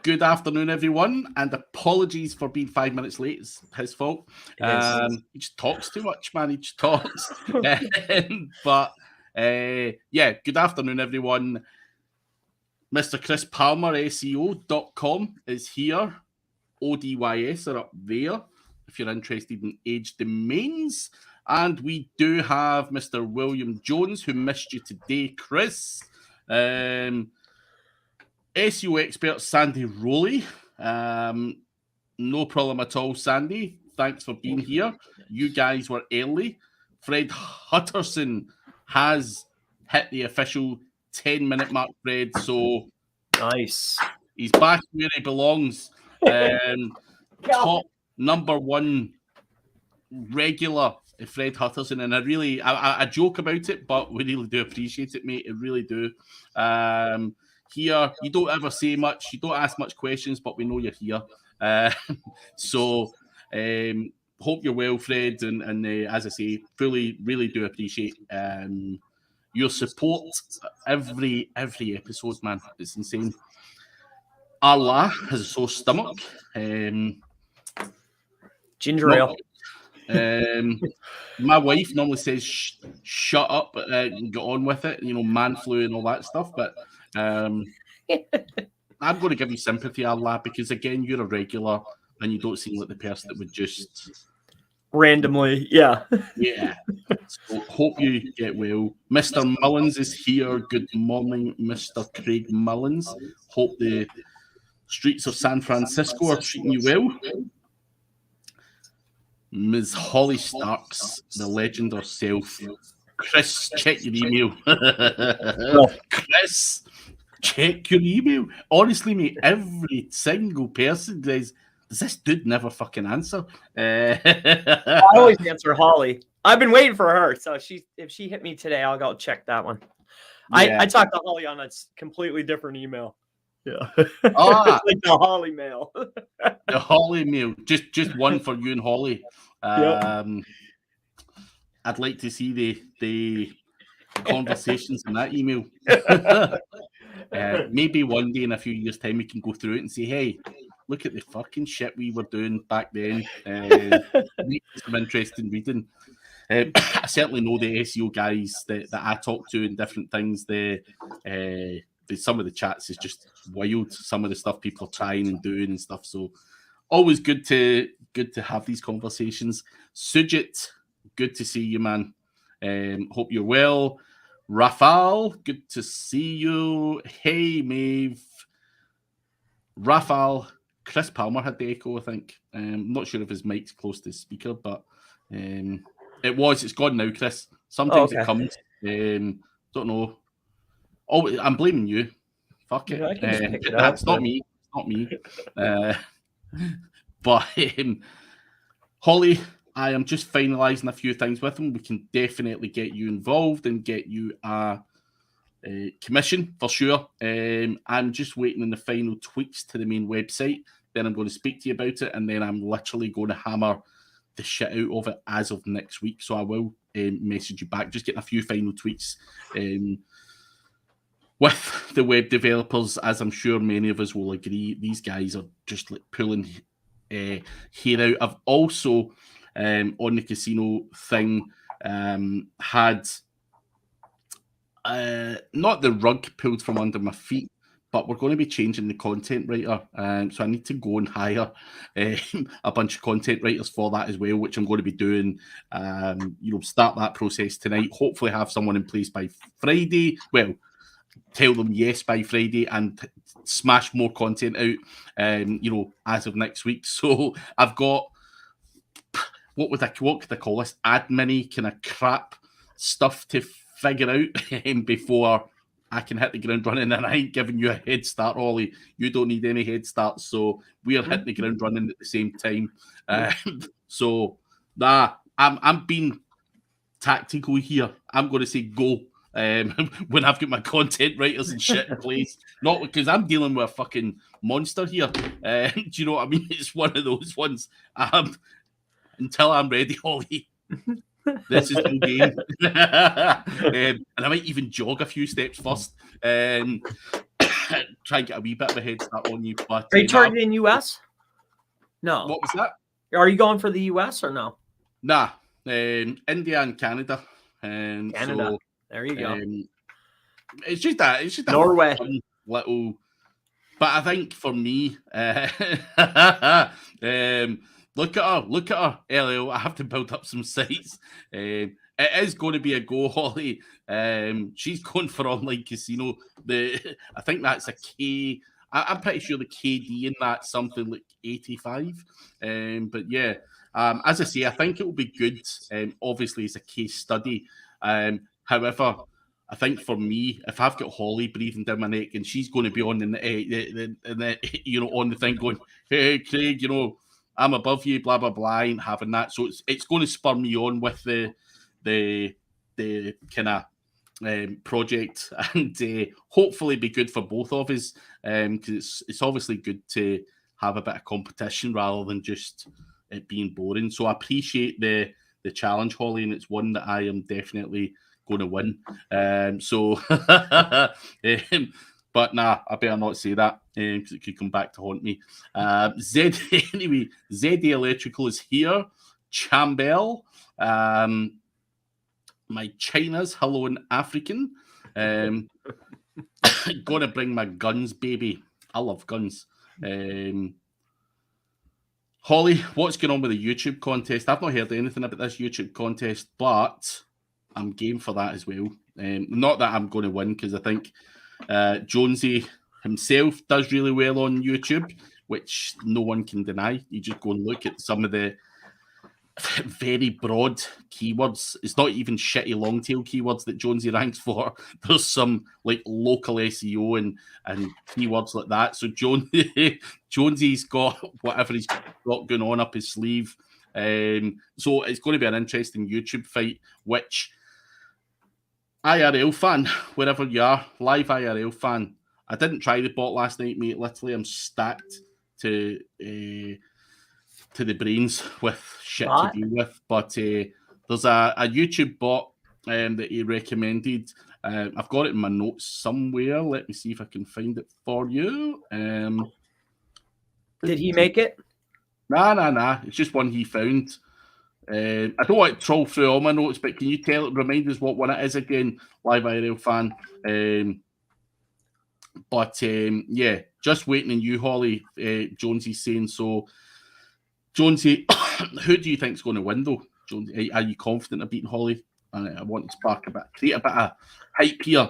Good afternoon, everyone, and apologies for being 5 minutes late. It's his fault. He just talks too much, man. He just talks. Yeah, good afternoon, everyone. Mr. Chris Palmer SEO.com is here. ODYS are up there if you're interested in age domains. And we do have Mr. William Jones, who missed you today, Chris. SEO expert Sandy Rowley. No problem at all, Sandy. Thanks for being here. You guys were early. Fred Hutterson has hit the official 10-minute mark, Fred. So nice. He's back where he belongs. Top number one regular, Fred Hutterson. And I joke about it, but we really do appreciate it, mate. I really do. Here, you don't ever say much, you don't ask much questions, but we know you're here. Hope you're well, Fred, and as I say, really do appreciate your support every episode, man. It's insane. Allah has a sore stomach. Ginger ale. My wife normally says, shut up and get on with it, man flu and all that stuff, but I'm going to give you sympathy, Allah, because again, you're a regular and you don't seem like the person that would just randomly, yeah. So hope you get well. Mr. Mullins is here. Good morning, Mr. Craig Mullins. Hope the streets of San Francisco are treating you well. Ms. Holly Starks, the legend herself. Chris, check your email. Chris, check your email. Honestly, mate, every single person does this dude never fucking answer? I always answer Holly. I've been waiting for her, so if she hit me today, I'll go check that one. Yeah. I talked to Holly on a completely different email. Yeah. It's like the Holly mail. The Holly mail. Just one for you and Holly. Yep. I'd like to see the conversations in that email. Maybe one day in a few years' time we can go through it and say, hey, look at the fucking shit we were doing back then. Some interesting reading. I certainly know the SEO guys that I talk to and different things. Some of the chats is just wild. Some of the stuff people are trying and doing and stuff. So always good to have these conversations. Sujit, good to see you, man. Hope you're well. Rafal, good to see you. Hey, Maeve. Rafal, Chris Palmer had the echo, I think. I'm not sure if his mic's close to the speaker, but it's gone now, Chris. Sometimes it comes. Don't know. Oh, I'm blaming you. Fuck it. That's not me. It's not me. But Holly, I am just finalising a few things with him. We can definitely get you involved and get you a commission for sure. I'm just waiting on the final tweaks to the main website. Then I'm going to speak to you about it, and then I'm literally going to hammer the shit out of it as of next week. So I will message you back, just getting a few final tweaks with the web developers, as I'm sure many of us will agree. These guys are just like pulling hair out. I've also on the casino thing had not the rug pulled from under my feet, but we're going to be changing the content writer, so I need to go and hire a bunch of content writers for that as well, which I'm going to be doing. Start that process tonight. Hopefully have someone in place by Friday. Well, tell them yes by Friday and smash more content out, as of next week. So I've got, what could I call this? Admin-y kind of crap stuff to figure out before I can hit the ground running, and I ain't giving you a head start, Ollie. You don't need any head start, so we are hitting the ground running at the same time. I'm being tactical here. I'm going to say go when I've got my content writers and shit in place. Not because I'm dealing with a fucking monster here. Do you know what I mean? It's one of those ones. Until I'm ready, Ollie. This is no game. And I might even jog a few steps first. try and get a wee bit of a head start on you. But are you targeting US? No. What was that? Are you going for the US or no? Nah, India and Canada. Canada. So, there you go. It's just that. It's just a Norway. fun little. But I think for me, look at her, LL. I have to build up some sites. It is going to be a go, Holly. She's going for online casino. I think that's a K. I'm pretty sure the KD in that's something like 85. But yeah, as I say, I think it will be good. Obviously, it's a case study. However, I think for me, if I've got Holly breathing down my neck and she's going to be on the on the thing going, hey Craig, I'm above you, blah blah blah, and having that, so it's going to spur me on with the kind of project, and hopefully be good for both of us, because it's obviously good to have a bit of competition rather than just it being boring. So I appreciate the challenge, Holly, and it's one that I am definitely going to win. But nah, I better not say that, because it could come back to haunt me. Anyway, ZD Electrical is here. Campbell, my China's hello in African. Gonna bring my guns, baby. I love guns. Holly, what's going on with the YouTube contest? I've not heard anything about this YouTube contest, but I'm game for that as well. Not that I'm going to win, because I think Jonesy himself does really well on YouTube, which no one can deny. You just go and look at some of the very broad keywords. It's not even shitty long tail keywords that Jonesy ranks for. There's some like local SEO and keywords like that. So Jonesy's got whatever he's got going on up his sleeve. So it's going to be an interesting YouTube fight, which IRL fan, wherever you are, live IRL fan. I didn't try the bot last night, mate. Literally, I'm stacked to the brains with shit to deal with. But there's a YouTube bot that he recommended. I've got it in my notes somewhere. Let me see if I can find it for you. Did he make it? Nah. It's just one he found. I don't want to troll through all my notes, but can you remind us what one it is again, live IRL fan? Yeah, just waiting on you, Holly. Jonesy's saying so. Jonesy, who do you think's going to win though? Jonesy, are you confident of beating Holly? I want to create a bit of hype here,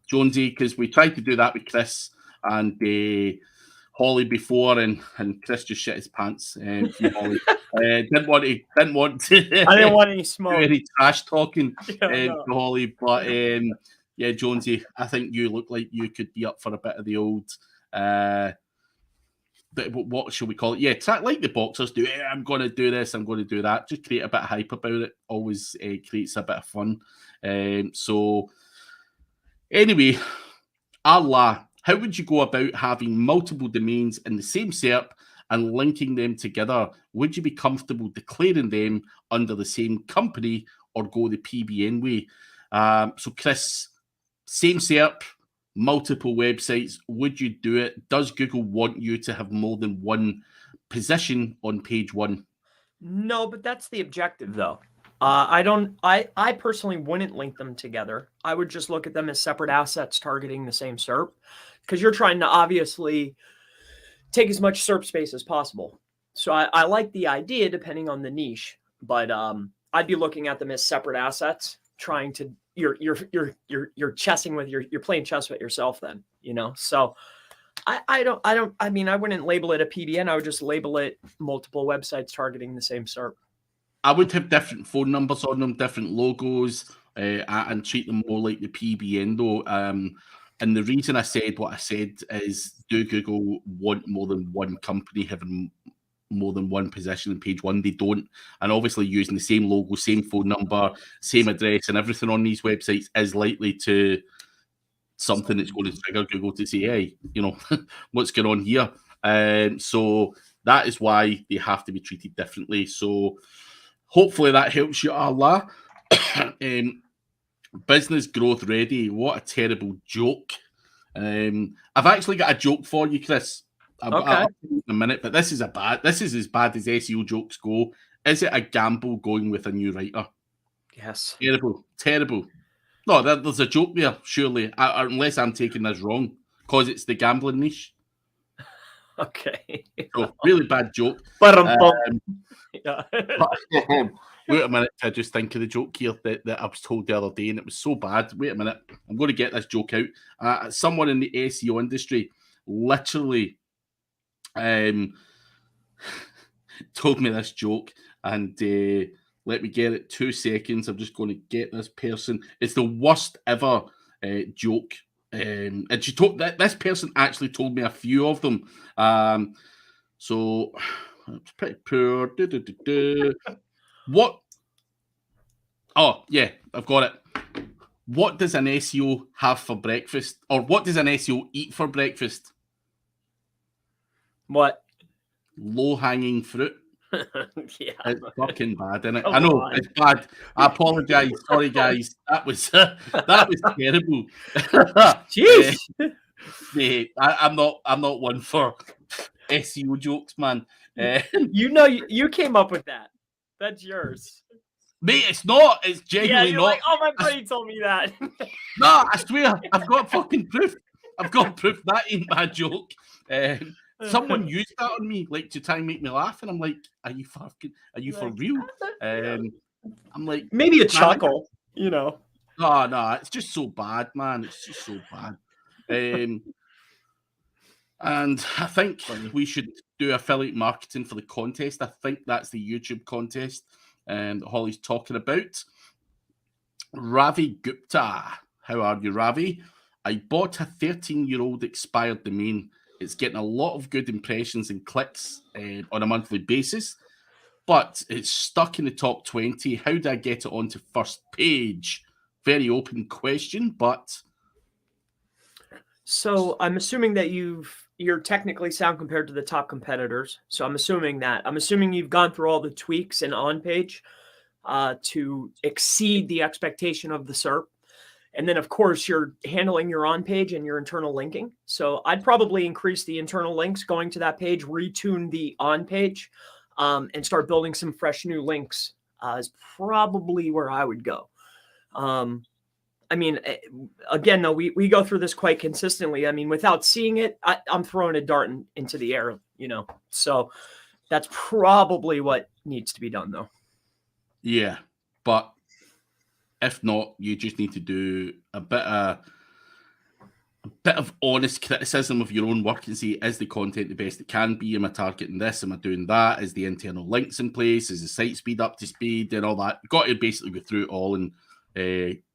Jonesy, because we tried to do that with Chris and Holly before, and Chris just shit his pants. Holly didn't want to. I didn't want any smoke. Any trash talking to Holly, but yeah, Jonesy, I think you look like you could be up for a bit of the old. What shall we call it? Yeah, like the boxers do. I'm going to do this. I'm going to do that. Just create a bit of hype about it. Always creates a bit of fun. So anyway, Allah, how would you go about having multiple domains in the same SERP and linking them together? Would you be comfortable declaring them under the same company or go the PBN way? So Chris, same SERP, multiple websites. Would you do it? Does Google want you to have more than one position on page one? No, but that's the objective though. I personally wouldn't link them together. I would just look at them as separate assets targeting the same SERP, because you're trying to obviously take as much SERP space as possible. So I like the idea depending on the niche, but I'd be looking at them as separate assets, trying to you're chessing with you're playing chess with yourself then, So I wouldn't label it a PBN. I would just label it multiple websites targeting the same SERP. I would have different phone numbers on them, different logos, and treat them more like the PBN though. And the reason I said what I said is, do Google want more than one company having more than one position in page one? They don't. And obviously using the same logo, same phone number, same address and everything on these websites is likely to something that's going to trigger Google to say, hey, what's going on here? So that is why they have to be treated differently. So hopefully that helps you, Allah. Business growth ready. What a terrible joke. I've actually got a joke for you, Chris. I'll in a minute, but this is as bad as SEO jokes go. Is it a gamble going with a new writer? Yes. Terrible. No, there's a joke there, surely, unless I'm taking this wrong, because it's the gambling niche. Okay. So, really bad joke. Yeah. Wait a minute, I just think of the joke here that I was told the other day, and it was so bad. Wait a minute, I'm going to get this joke out. Someone in the SEO industry literally told me this joke, and let me get it 2 seconds. I'm just going to get this person. It's the worst ever joke. And she told that this person actually told me a few of them. So it's pretty poor. What? Oh, yeah, I've got it. What does an SEO have for breakfast? Or what does an SEO eat for breakfast? What? Low-hanging fruit. Yeah. It's fucking bad, isn't it? I know, it's bad. I apologize. Sorry, guys. That was terrible. Jeez. I'm not one for SEO jokes, man. You came up with that. That's yours. Mate, it's not. It's genuinely not. Like, oh, my buddy told me that. No, I swear. I've got fucking proof. I've got proof that ain't my joke. Someone used that on me, like, to try and make me laugh, and I'm like, are you for real? I'm like, maybe a chuckle, you know. No, it's just so bad, man. It's just so bad. And I think we should do affiliate marketing for the contest. I think that's the YouTube contest that Holly's talking about. Ravi Gupta. How are you, Ravi? I bought a 13-year-old expired domain. It's getting a lot of good impressions and clicks on a monthly basis, but it's stuck in the top 20. How do I get it onto first page? Very open question, but... So I'm assuming that you're technically sound compared to the top competitors. So I'm assuming you've gone through all the tweaks and on page to exceed the expectation of the SERP. And then, of course, you're handling your on page and your internal linking. So I'd probably increase the internal links going to that page, retune the on page, and start building some fresh new links is probably where I would go. I mean, again, though, we go through this quite consistently. I mean, without seeing it, I'm throwing a dart into the air, you know. So that's probably what needs to be done, though. Yeah, but if not, you just need to do a bit of honest criticism of your own work and see, is the content the best it can be? Am I targeting this? Am I doing that? Is the internal links in place? Is the site speed up to speed and all that? You've got to basically go through it all and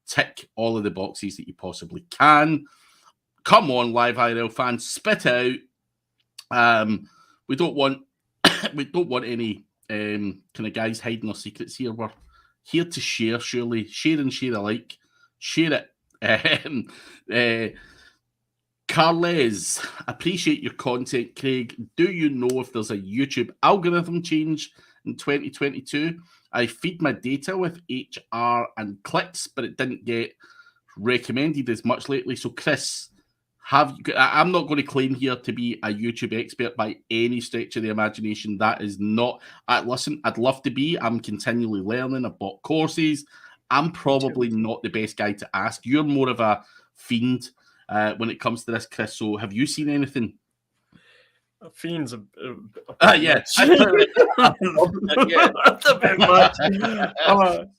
tick all of the boxes that you possibly can. Come on, live IRL fans, spit out. We don't want any kind of guys hiding their secrets here. We're here to share, surely. Share and share alike. Share it. Carles, appreciate your content, Craig. Do you know if there's a YouTube algorithm change in 2022? I feed my data with HR and clicks, but it didn't get recommended as much lately. So, Chris, I'm not going to claim here to be a YouTube expert by any stretch of the imagination. That is not. Listen, I'd love to be. I'm continually learning. I've bought courses. I'm probably not the best guy to ask. You're more of a fiend when it comes to this, Chris. So, have you seen anything? A fiend's a yeah. That's a bit much.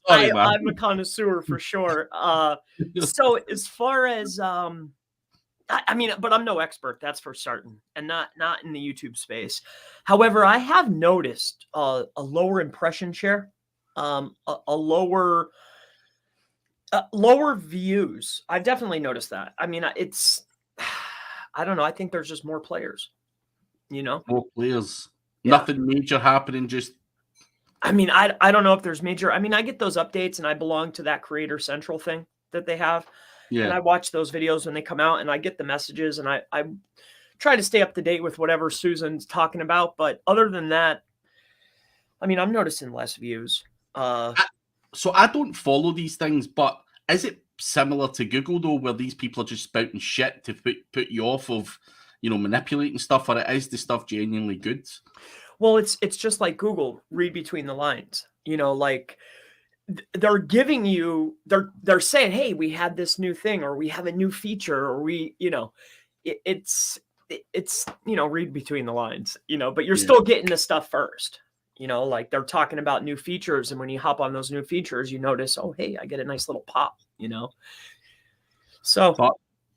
I'm a connoisseur for sure. So as far as I mean, but I'm no expert, that's for certain, and not in the YouTube space. However, I have noticed a lower impression share, a lower views. I've definitely noticed that. I mean, I don't know. I think there's just more players. You know, more players. Yeah. Nothing major happening. Just, I mean, I don't know if there's major. I mean, I get those updates, and I belong to that Creator Central thing that they have. Yeah. And I watch those videos when they come out, and I get the messages, and I try to stay up to date with whatever Susan's talking about. But other than that, I mean, I'm noticing less views. So I don't follow these things, but is it similar to Google though, where these people are just spouting shit to put you off of, manipulating stuff, or is the stuff genuinely good? Well, it's just like Google. Read between the lines. Like they're giving you, they're saying, hey, we had this new thing, or we have a new feature, or it's read between the lines, but you're still getting the stuff first. Like they're talking about new features, and when you hop on those new features, you notice, oh, hey, I get a nice little pop, So,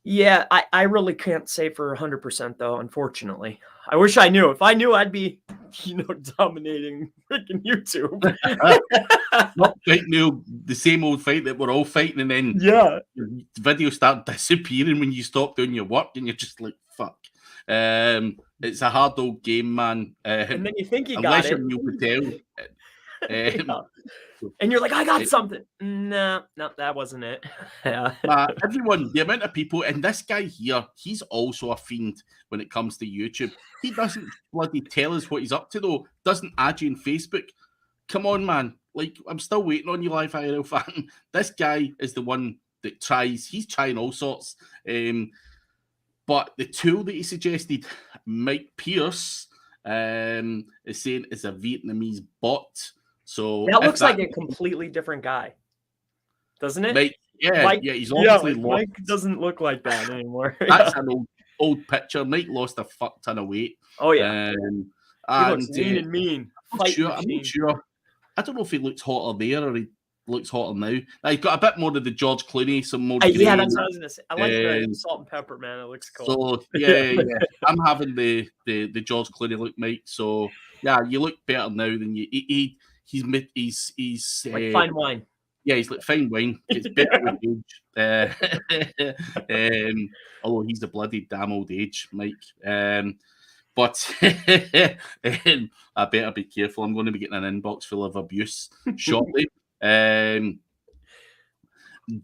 yeah, I really can't say for 100% though, unfortunately. I wish I knew. If I knew, I'd be, dominating freaking YouTube. Not fighting the same old fight that we're all fighting, and then videos start disappearing when you stop doing your work, and you're just like, fuck. It's a hard old game, man. And then you think you got it. And you're like, I got something. No, that wasn't it. Everyone, the amount of people, and this guy here, he's also a fiend when it comes to YouTube. He doesn't bloody tell us what he's up to, though. Doesn't add you on Facebook. Come on, man. Like, I'm still waiting on you, Live IRL fan. This guy is the one that he's trying all sorts. But the tool that he suggested, Mike Pierce, is saying is a Vietnamese bot. So that looks like a completely different guy, doesn't it? Mike, he's obviously lost. Mike doesn't look like that anymore. That's an old picture. Mike lost a fuck ton of weight. Oh yeah, he looks lean and mean. I'm not sure. I don't know if he looks hotter there or he looks hotter now. He's got a bit more of the George Clooney, some more. Yeah, that's what I was gonna say. I like the salt and pepper, man. It looks cool. So yeah. I'm having the George Clooney look, Mike. So yeah, you look better now than you. He's like fine wine. Yeah, he's like fine wine. It's better with age. Although he's a bloody damn old age, Mike. But I better be careful. I'm going to be getting an inbox full of abuse shortly.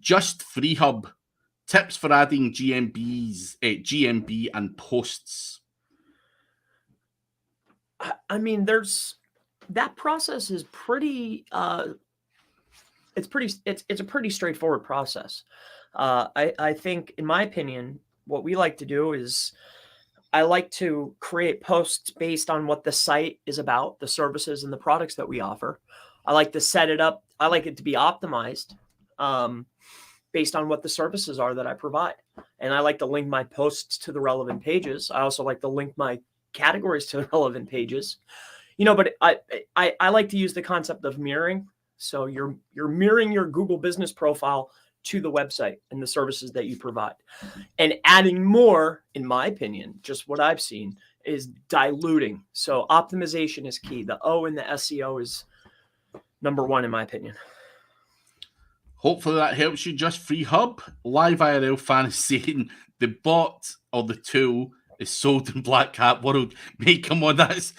Just Freehub. Tips for adding GMB and posts. I mean, that process is pretty. It's a pretty straightforward process. I think, in my opinion, what we like to do is I like to create posts based on what the site is about, the services and the products that we offer. I like to set it up. I like it to be optimized based on what the services are that I provide. And I like to link my posts to the relevant pages. I also like to link my categories to the relevant pages. But I like to use the concept of mirroring. So you're mirroring your Google business profile to the website and the services that you provide. And adding more, in my opinion, just what I've seen, is diluting. So optimization is key. The O in the SEO is number one, in my opinion. Hopefully that helps you. Just Freehub. Live IRL fan is saying the bot or the tool is sold in Black Hat World. Mate, come on, that is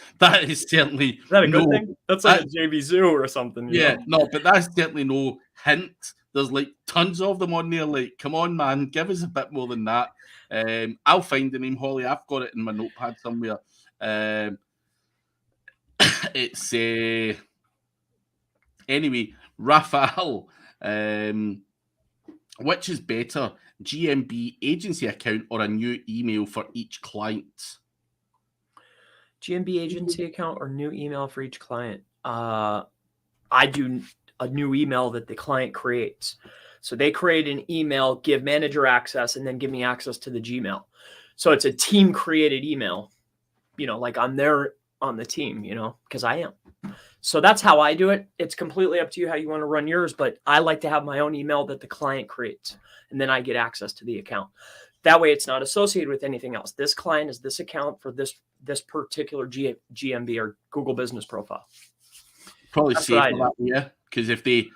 certainly. Is that a good thing? That's like a JV Zoo or something. Yeah, no, but that's certainly no hint. There's like tons of them on there. Like, come on, man, give us a bit more than that. I'll find the name, Holly. I've got it in my notepad somewhere. It's anyway, Raphael. Which is better, GMB agency account or a new email for each client? GMB agency account or new email for each client? I do a new email that the client creates. So they create an email, give manager access, and then give me access to the Gmail. So it's a team created email, like I'm there on the team, because I am. So that's how I do it. It's completely up to you how you want to run yours, but I like to have my own email that the client creates, and then I get access to the account. That way it's not associated with anything else. This client is this account for this particular GMB or Google business profile. Probably safer that way, because if they,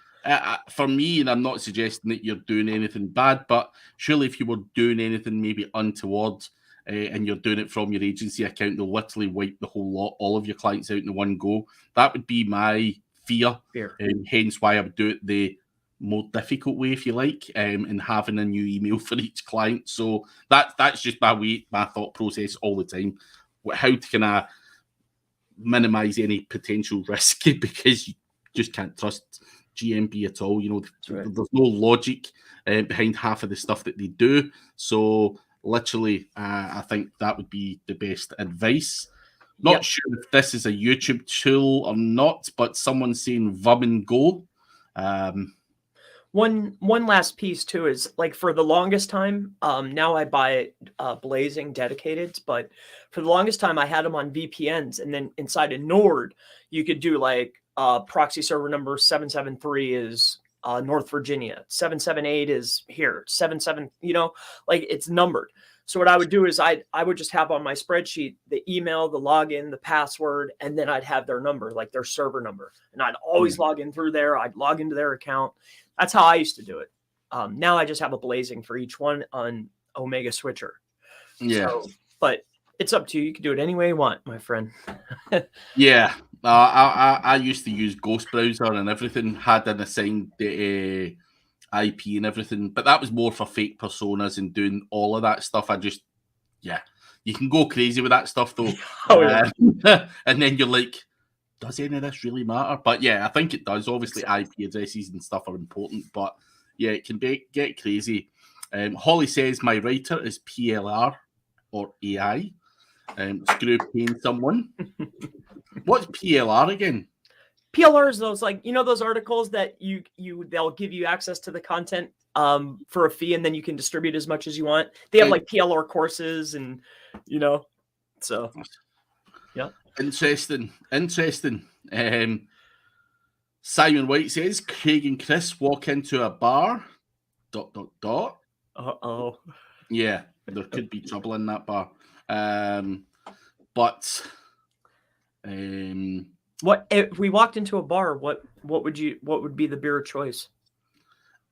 for me, and I'm not suggesting that you're doing anything bad, but surely if you were doing anything maybe untoward, and you're doing it from your agency account, they'll literally wipe the whole lot, all of your clients out in one go. That would be my fear. And hence why I would do it the more difficult way, if you like, and having a new email for each client. So that's just my thought process all the time. How can I minimize any potential risk because you just can't trust GMB at all. You know, right. there's no logic behind half of the stuff that they do. So literally, I think that would be the best advice. Not sure if this is a YouTube tool or not, but someone's saying Vum and Go. One last piece too is, like, for the longest time, now I buy Blazing dedicated, but for the longest time I had them on VPNs, and then inside of Nord you could do like proxy server number 773 is North Virginia, 778 is here, 77, you know, like it's numbered. So what I would do is I would just have on my spreadsheet the email, the login, the password, and then I'd have their number, like their server number, and I'd always log in through there. I'd log into their account. That's how I used to do it. Now I just have a Blazing for each one on Omega Switcher. Yeah. So, but it's up to you. You can do it any way you want, my friend. Yeah. I used to use Ghost Browser and everything, had an assigned IP and everything, but that was more for fake personas and doing all of that stuff. You can go crazy with that stuff though. And then you're like, does any of this really matter? But yeah, I think it does. Obviously, IP addresses and stuff are important, but yeah, it can get crazy. Holly says my writer is PLR or AI. Screw paying someone. What's PLR again? PLR is those, like, you know, those articles that they'll give you access to the content for a fee, and then you can distribute as much as you want. They have like PLR courses, and you know, so yeah. Interesting. Simon White says Craig and Chris walk into a bar. ... Uh-oh. Yeah, there could be trouble in that bar. But what if we walked into a bar? What would be the beer of choice?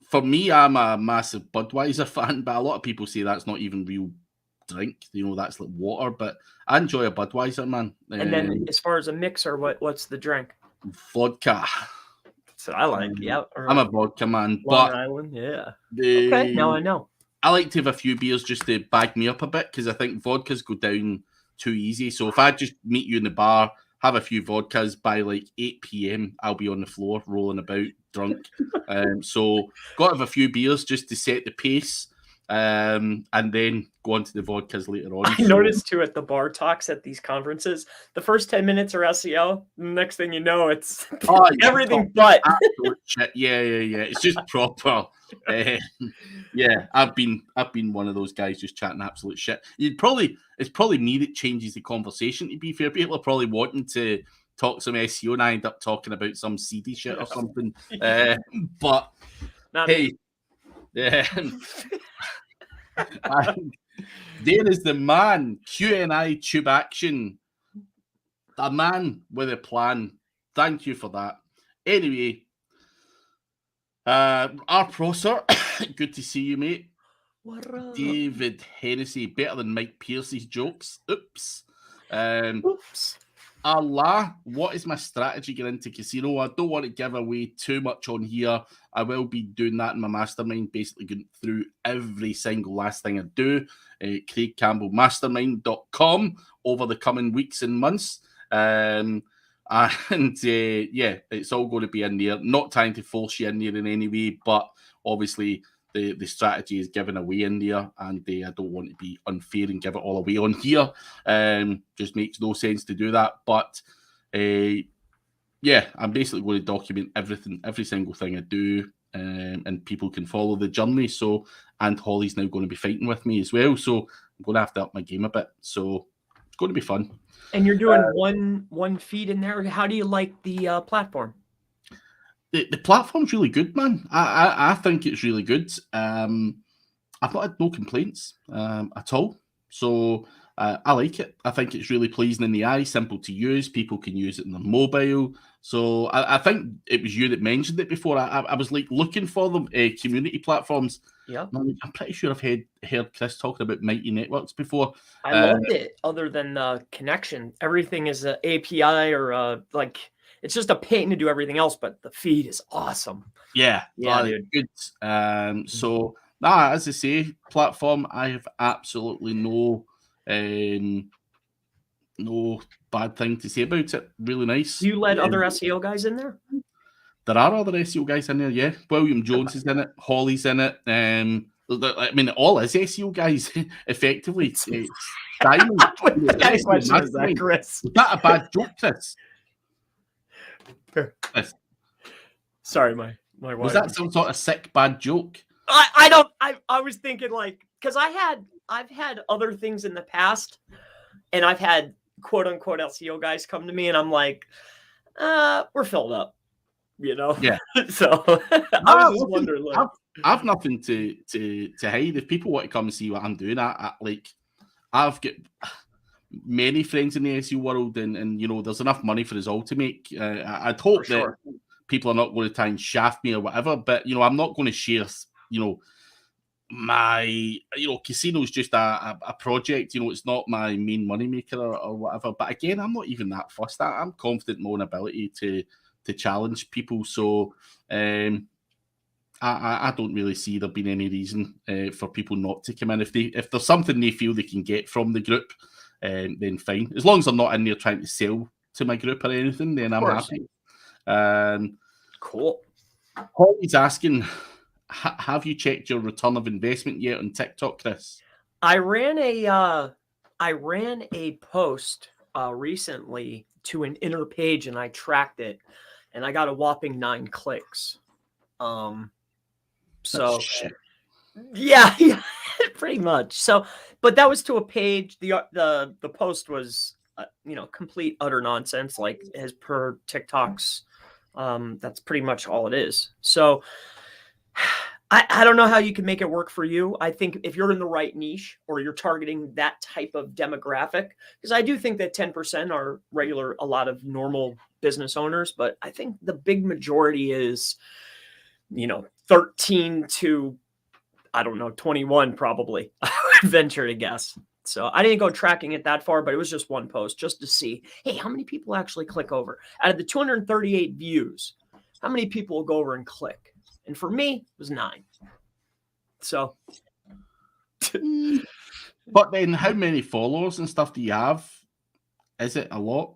For me, I'm a massive Budweiser fan, but a lot of people say that's not even real drink. You know, that's like water. But I enjoy a Budweiser, man. And then, as far as a mixer, what's the drink? Vodka. So I like. Yeah, I'm a vodka man. Long but Island, yeah. Okay, now I know. I like to have a few beers just to bag me up a bit, because I think vodkas go down too easy. So if I just meet you in the bar, have a few vodkas, by like 8 p.m, I'll be on the floor rolling about drunk. So got to have a few beers just to set the pace, and then go on to the vodkas later on. I noticed too at the bar talks at these conferences, the first 10 minutes are SEO. Next thing you know, it's everything but. Shit. Yeah. It's just proper. Yeah, I've been one of those guys just chatting absolute shit. It's probably me that changes the conversation, to be fair. People are probably wanting to talk some SEO, and I end up talking about some seedy shit or something. But not hey, yeah. There is the man, QNI Tube Action, a man with a plan. Thank you for that. Anyway, our prosser, good to see you, mate. What up? David Hennessy, better than Mike Pierce's jokes. Oops. Oops. Allah, what is my strategy getting into casino? I don't want to give away too much on here. I will be doing that in my mastermind, basically going through every single last thing I do. CraigCampbellMastermind.com over the coming weeks and months. Yeah, it's all going to be in there. Not trying to force you in there in any way, but obviously the strategy is given away in there, and I don't want to be unfair and give it all away on here. Just makes no sense to do that. But yeah, I'm basically going to document everything, every single thing I do, and people can follow the journey. So, and Holly's now going to be fighting with me as well, so I'm going to have to up my game a bit. So it's going to be fun. And you're doing one feed in there. How do you like the platform? The platform's really good, man. I think it's really good. I've not had no complaints at all. So I like it. I think it's really pleasing in the eye, simple to use. People can use it in their mobile. So I think it was you that mentioned it before. I was like looking for them, community platforms. Yeah. I'm pretty sure I've heard Chris talking about Mighty Networks before. I loved it. Other than the connection, everything is an API or like. It's just a pain to do everything else, but the feed is awesome. Yeah, dude. Good. So, as I say, platform, I have absolutely no bad thing to say about it. Really nice. You let other SEO guys in there? There are other SEO guys in there, yeah. William Jones is in it. Holly's in it. I mean, all is SEO guys, effectively. Diamond. What kind of question is that, Chris? Was that a bad joke, Chris? Chris? Sorry, my wife. Was that some sort of sick bad joke? I was thinking, like, because I've had other things in the past, and I've had quote unquote SEO guys come to me, and I'm like, we're filled up. Yeah. So I was just wondering, like, I've nothing to hide. If people want to come and see what I'm doing, I've got many friends in the SEO world, and there's enough money for us all to make. I'd hope that people are not going to try and shaft me or whatever, but I'm not going to share. My casino's just a project. It's not my main money maker or whatever. But again, I'm not even that fussed. I'm confident in my own ability to challenge people. So I don't really see there being any reason for people not to come in. If there's something they feel they can get from the group, then fine. As long as they're not in there trying to sell to my group or anything, then I'm happy. Cool. Holly's asking, have you checked your return of investment yet on TikTok, Chris? I ran a post recently to an inner page, and I tracked it, and I got a whopping 9 clicks. So yeah, pretty much. So, but that was to a page. The post was complete utter nonsense, like as per TikTok's. That's pretty much all it is. So I don't know how you can make it work for you. I think if you're in the right niche, or you're targeting that type of demographic, because I do think that 10% are a lot of normal business owners, but I think the big majority is, 13 to, 21 probably, I would venture to guess. So I didn't go tracking it that far, but it was just one post just to see, hey, how many people actually click over? Out of the 238 views, how many people will go over and click? And for me, it was 9. So. But then how many followers and stuff do you have? Is it a lot?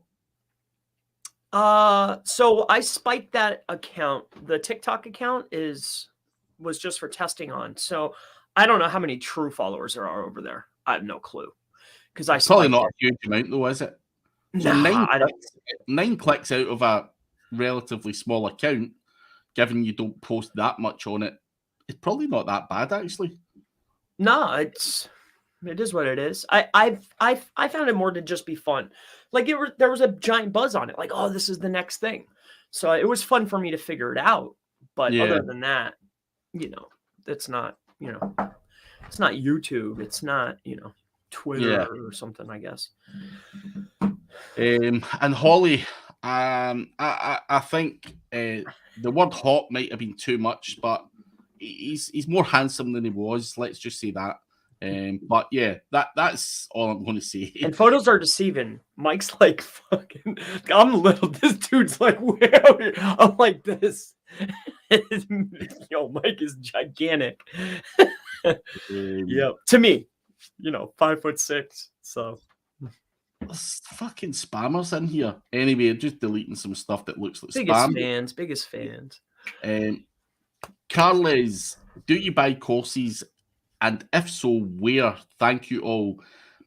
So I spiked that account. The TikTok account was just for testing on. So I don't know how many true followers there are over there. I have no clue. Because I probably not a huge amount though, is it? So nah, 9 clicks out of a relatively small account, given you don't post that much on it, it's probably not that bad actually. No, it is what it is. I found it more to just be fun. Like there was a giant buzz on it. Like, oh, this is the next thing. So it was fun for me to figure it out. But other than that, it's not, it's not YouTube. It's not, Twitter or something, I guess. And Holly, I think the word hot might have been too much, but he's more handsome than he was. Let's just say that. But yeah, that's all I'm going to say. And photos are deceiving. Mike's like fucking. I'm little. This dude's like way out here. I'm like this. Yo, Mike is gigantic. Yeah, to me, 5'6". So there's fucking spammers in here. Anyway, just deleting some stuff that looks like spam. Biggest fans. Carles, do you buy courses? And if so, where? Thank you all.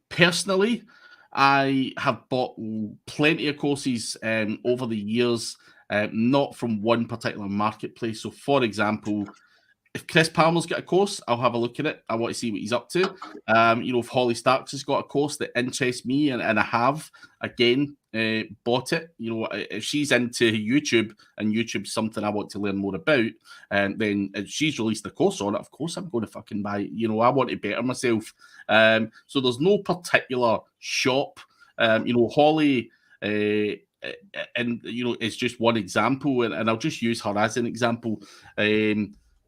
Personally, I have bought plenty of courses over the years, not from one particular marketplace. So, for example, if Chris Palmer's got a course, I'll have a look at it. I want to see what he's up to. If Holly Starks has got a course that interests me, and I have, again, bought it. If she's into YouTube and YouTube's something I want to learn more about, then if she's released a course on it, of course I'm going to fucking buy it. I want to better myself. So there's no particular shop. Holly, it's just one example, and I'll just use her as an example.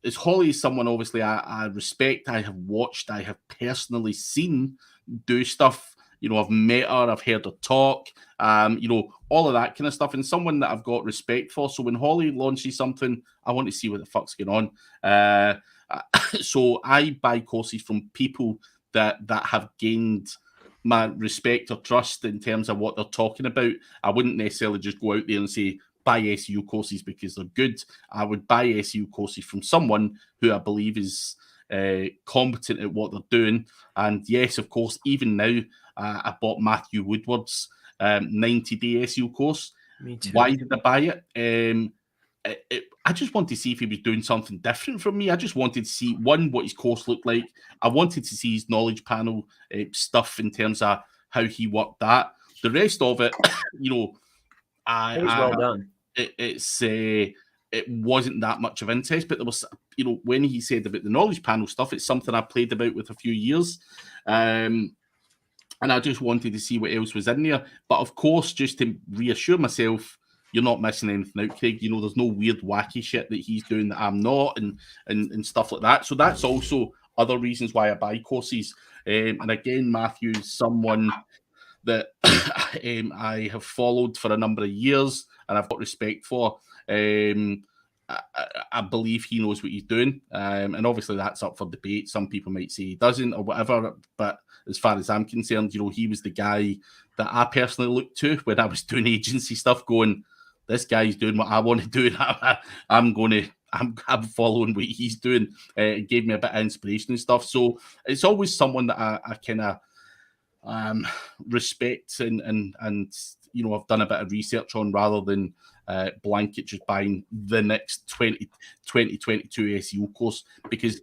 Is Holly someone obviously I respect, I have watched, I have personally seen do stuff. I've met her, I've heard her talk, all of that kind of stuff, and someone that I've got respect for. So when Holly launches something, I want to see what the fuck's going on. So I buy courses from people that have gained my respect or trust in terms of what they're talking about. I wouldn't necessarily just go out there and say, buy SEO courses because they're good. I would buy SEO courses from someone who I believe is competent at what they're doing. And yes, of course, even now, I bought Matthew Woodward's 90-day SEO course. Me too. Why did I buy it? I just wanted to see if he was doing something different from me. I just wanted to see, one, what his course looked like. I wanted to see his knowledge panel stuff in terms of how he worked that. The rest of it, you know, It was well done. It wasn't that much of interest, but there was, you know, when he said about the knowledge panel stuff, it's something I played about with a few years. And I just wanted to see what else was in there. But of course, just to reassure myself, you're not missing anything out, Craig. You know, there's no weird, wacky shit that he's doing that I'm not, and stuff like that. So that's also other reasons why I buy courses. And again, Matthew's someone that I have followed for a number of years and I've got respect for. I believe he knows what he's doing. And obviously that's up for debate. Some people might say he doesn't or whatever. But as far as I'm concerned, you know, he was the guy that I personally looked to when I was doing agency stuff, going, this guy's doing what I want to do. And I'm following what he's doing. It gave me a bit of inspiration and stuff. So it's always someone that I kind of respect and you know, I've done a bit of research on, rather than blanket just buying the next 2022 SEO course. Because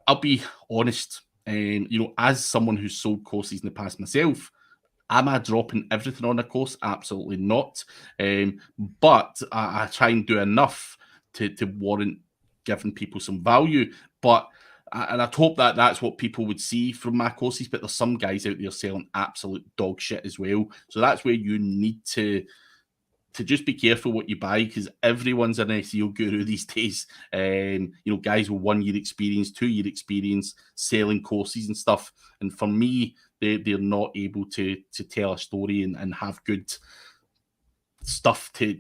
I'll be honest, you know, as someone who's sold courses in the past myself, am I dropping everything on a course? Absolutely not. But I try and do enough to warrant giving people some value. But and I'd hope that that's what people would see from my courses. But there's some guys out there selling absolute dog shit as well. So that's where you need to just be careful what you buy, because everyone's an SEO guru these days. You know, guys with 1 year experience, 2 year experience selling courses and stuff. And for me, they're not able to tell a story and have good stuff to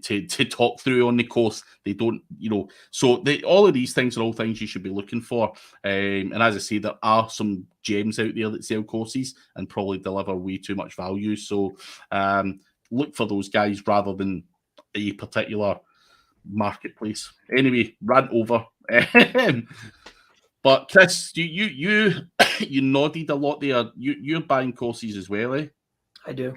talk through on the course. They don't, you know, so all of these things are all things you should be looking for. And as I say, there are some gems out there that sell courses and probably deliver way too much value. So look for those guys rather than a particular marketplace. Anyway, rant over. But Chris, you nodded a lot there. You're buying courses as well, eh? I do.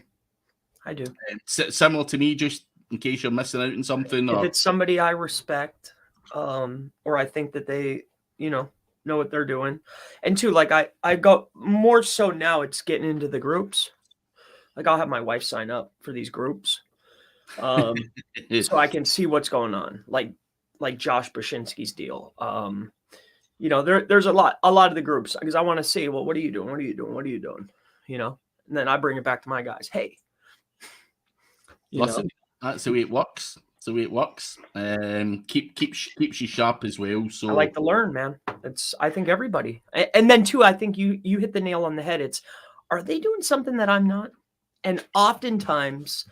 Similar to me, just in case you're missing out on something. If it's somebody I respect, or I think that they, you know what they're doing. And two, like I go more so now, it's getting into the groups. Like I'll have my wife sign up for these groups, so I can see what's going on. Like Josh Brzezinski's deal. You know, there's a lot of the groups, because I want to see, well, what are you doing? What are you doing? What are you doing? You know, and then I bring it back to my guys. Hey, listen, that's the way it works. It's the way it works. Keeps you sharp as well. So I like to learn, man. I think everybody. And then too, I think you hit the nail on the head. It's, are they doing something that I'm not? And oftentimes,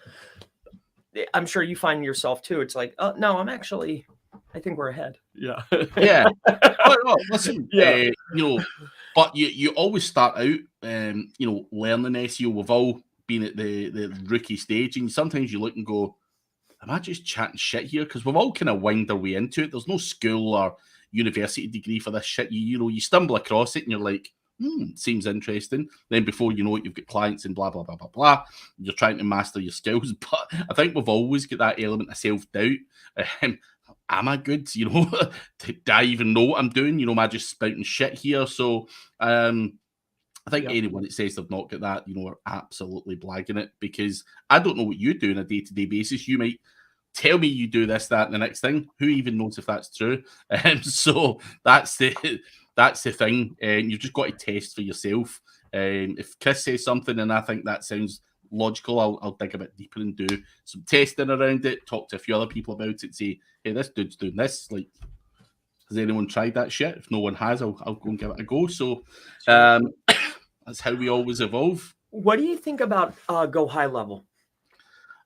I'm sure you find yourself too. It's like, oh no, I think we're ahead. Yeah. Yeah. Oh, listen, you know, but you always start out, you know, learning SEO. We've all been at the rookie stage, and sometimes you look and go, am I just chatting shit here? Because we've all kind of winged our way into it. There's no school or university degree for this shit. You know, you stumble across it and you're like, seems interesting. Then before you know it, you've got clients and blah, blah, blah, blah, blah. You're trying to master your skills. But I think we've always got that element of self-doubt. Am I good? You know, do I even know what I'm doing? You know, am I just spouting shit here? So I think anyone that says they've not got that, you know, are absolutely blagging it, because I don't know what you do on a day-to-day basis. You might tell me you do this, that, and the next thing. Who even knows if that's true? So that's the thing. You've just got to test for yourself. If Chris says something and I think that sounds logical, I'll dig a bit deeper and do some testing around it, talk to a few other people about it, say, hey, this dude's doing this. Like, has anyone tried that shit? If no one has, I'll go and give it a go. So that's how we always evolve. What do you think about Go High Level?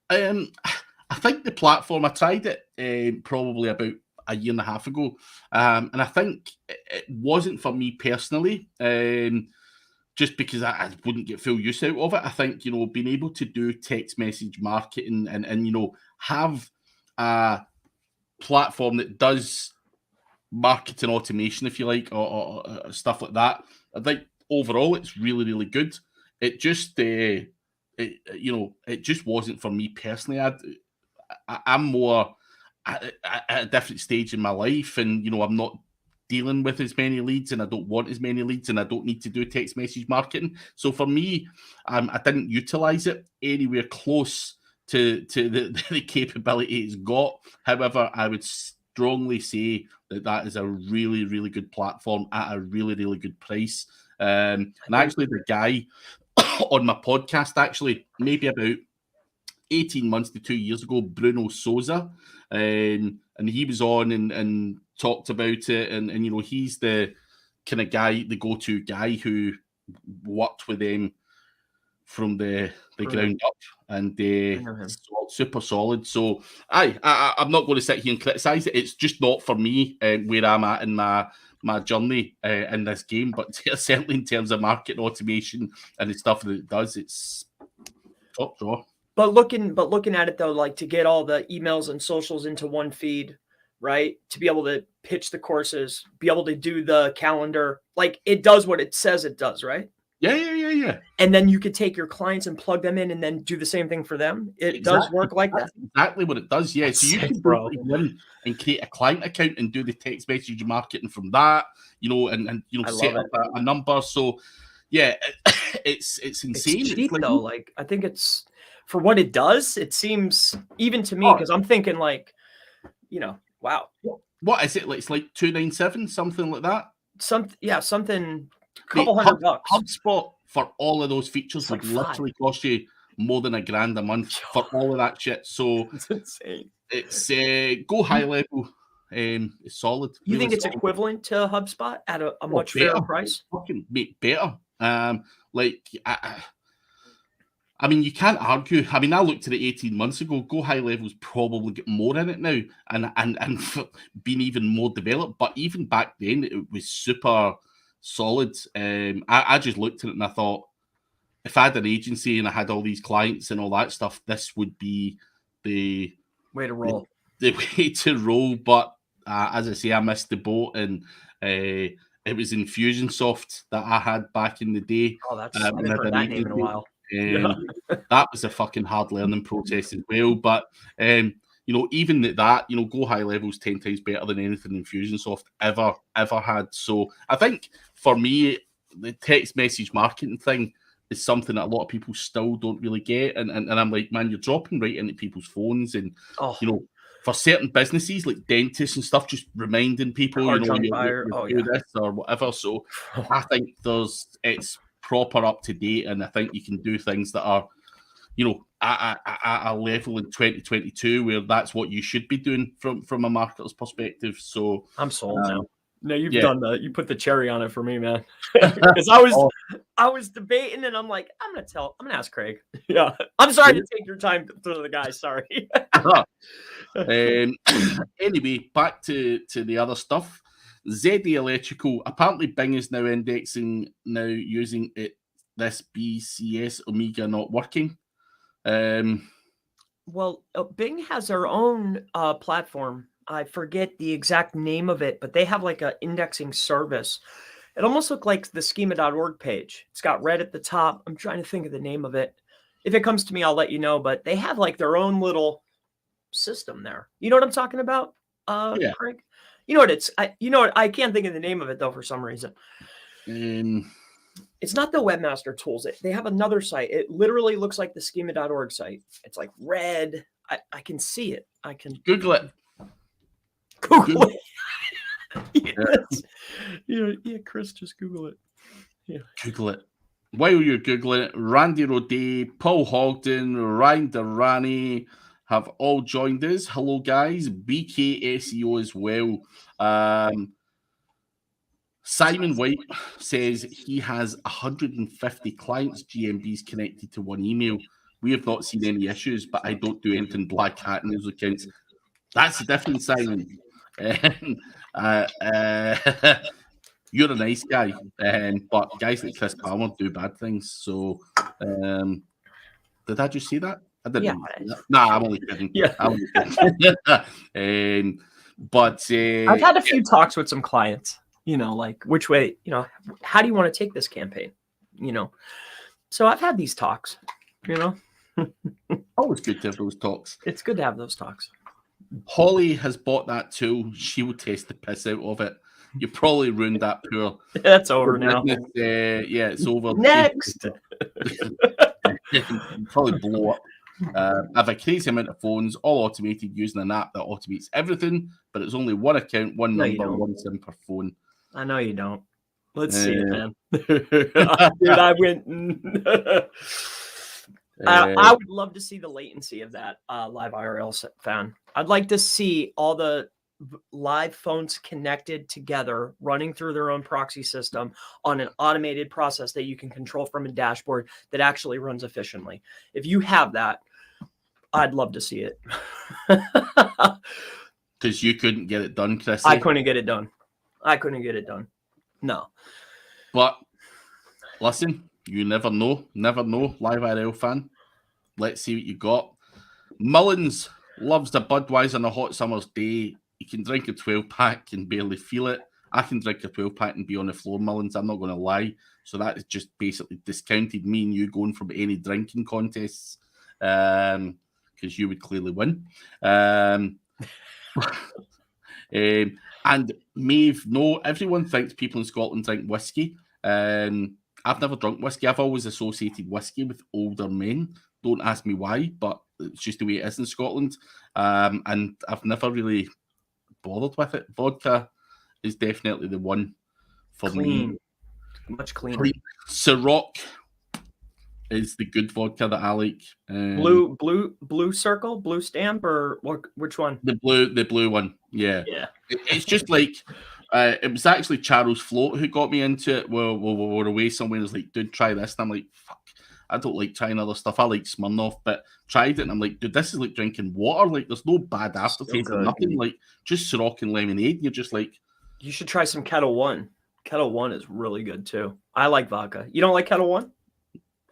I think the platform, I tried it probably about a year and a half ago, and I think it wasn't for me personally, just because I wouldn't get full use out of it. I think, you know, being able to do text message marketing and you know, have a platform that does marketing automation, if you like, or stuff like that. I think overall it's really, really good. It just, it just wasn't for me personally. I'm more at a different stage in my life, and I'm not dealing with as many leads, and I don't want as many leads, and I don't need to do text message marketing. So for me, I didn't utilize it anywhere close to the capability it's got. However, I would strongly say that is a really, really good platform at a really, really good price. And actually, the guy on my podcast, actually, maybe about 18 months to 2 years ago, Bruno Souza, and he was on and talked about it, and he's the kind of guy, the go-to guy who worked with them from the ground up, and super solid. So I'm not going to sit here and criticize it. It's just not for me where I'm at in my journey in this game, but certainly in terms of market automation and the stuff that it does, it's top draw. But looking at it though, like to get all the emails and socials into one feed, right? To be able to pitch the courses, be able to do the calendar, like it does what it says it does, right? Yeah. And then you could take your clients and plug them in and then do the same thing for them. It does work like that. Exactly what it does, yeah. So you can go in and create a client account and do the text message marketing from that, and set up a number. So yeah, it's insane. It's cheap though. Like I think it's for what it does, it seems even to me, because I'm thinking like, wow. What is it? Like it's like $297, something like that. Something. Couple $100. HubSpot for all of those features would literally cost you more than $1,000 a month for all of that shit. So it's insane. It's go high level. It's solid. You think it's equivalent to HubSpot at a much fairer price? Fucking make better. I mean, you can't argue. I mean, I looked at it 18 months ago. Go High Level's probably got more in it now, and been even more developed. But even back then, it was super solid. I just looked at it and I thought, if I had an agency and I had all these clients and all that stuff, this would be the way to roll. The way to roll. But as I say, I missed the boat, and it was Infusionsoft that I had back in the day. Oh, that's I haven't heard that name in a while. That was a fucking hard learning process as well. But even that, Go High Level's 10 times better than anything Infusionsoft ever had. So I think for me, the text message marketing thing is something that a lot of people still don't really get. And I'm like, man, you're dropping right into people's phones, and for certain businesses like dentists and stuff, just reminding people, you do this or whatever. So I think it's proper up to date, and I think you can do things that are, at a level in 2022 where that's what you should be doing from a marketer's perspective. So I'm sold now. No, you've done that. You put the cherry on it for me, man. Because I was debating, and I'm like, I'm gonna ask Craig. Yeah, I'm sorry to take your time to the guy. Sorry. Anyway, back to the other stuff. ZD Electrical, apparently Bing is now indexing, using it. This BCS Omega not working. Well, Bing has their own platform. I forget the exact name of it, but they have like an indexing service. It almost looked like the schema.org page. It's got red at the top. I'm trying to think of the name of it. If it comes to me, I'll let you know, but they have like their own little system there. You know what I'm talking about, Craig? You know what it's, I can't think of the name of it though, for some reason. It's not the Webmaster Tools. They have another site. It literally looks like the schema.org site. It's like red. I can see it. I can Google it. Google it. Yeah, Chris, just Google it. Yeah. Google it. While you're Googling it, Randy Roday, Paul Hogden, Ryan Durrani have all joined us. Hello, guys. BK SEO as well. Simon White says he has 150 clients GMBs connected to one email. We have not seen any issues, but I don't do anything black hat in those accounts. That's the difference, Simon. You're a nice guy, but guys like Chris Palmer do bad things. So, did I just say that? I didn't. Yeah. Nah, I'm only kidding. Yeah. I'm only kidding. But I've had a few talks with some clients, like which way, how do you want to take this campaign? So I've had these talks, Always good to have those talks. It's good to have those talks. Holly has bought that tool. She will test the piss out of it. You probably ruined that poor. That's over now. Yeah, it's over. Next. Probably blow up. I have a crazy amount of phones, all automated using an app that automates everything, but it's only one account, one number, one SIM per phone. I know you don't. Let's see it, man. Dude, I went. I would love to see the latency of that live IRL fan. I'd like to see all the live phones connected together, running through their own proxy system on an automated process that you can control from a dashboard that actually runs efficiently. If you have that, I'd love to see it. Because you couldn't get it done, Chris. I couldn't get it done. No. But listen, you never know. Never know. Live IRL fan. Let's see what you got. Mullins loves the Budweiser on a hot summer's day. You can drink a 12-pack and barely feel it. I can drink a 12-pack and be on the floor, Mullins. I'm not going to lie. So that is just basically discounted me and you going from any drinking contests because you would clearly win. And Maeve, no, everyone thinks people in Scotland drink whiskey. I've never drunk whiskey. I've always associated whiskey with older men. Don't ask me why, but it's just the way it is in Scotland. And I've never really bothered with it. Vodka is definitely the one for me. Much cleaner. Ciroc is the good vodka that I like. Blue circle, blue stamp, or which one? The blue one. Yeah. It's just like it was actually Charles Float who got me into it. We were away somewhere and was like, dude, try this. And I'm like, fuck, I don't like trying other stuff. I like Smirnoff, but tried it and I'm like, dude, this is like drinking water. Like, there's no bad aftertaste or nothing. Like, just Ciroc and lemonade. And you're just like, you should try some Kettle One. Kettle One is really good too. I like vodka. You don't like Kettle One?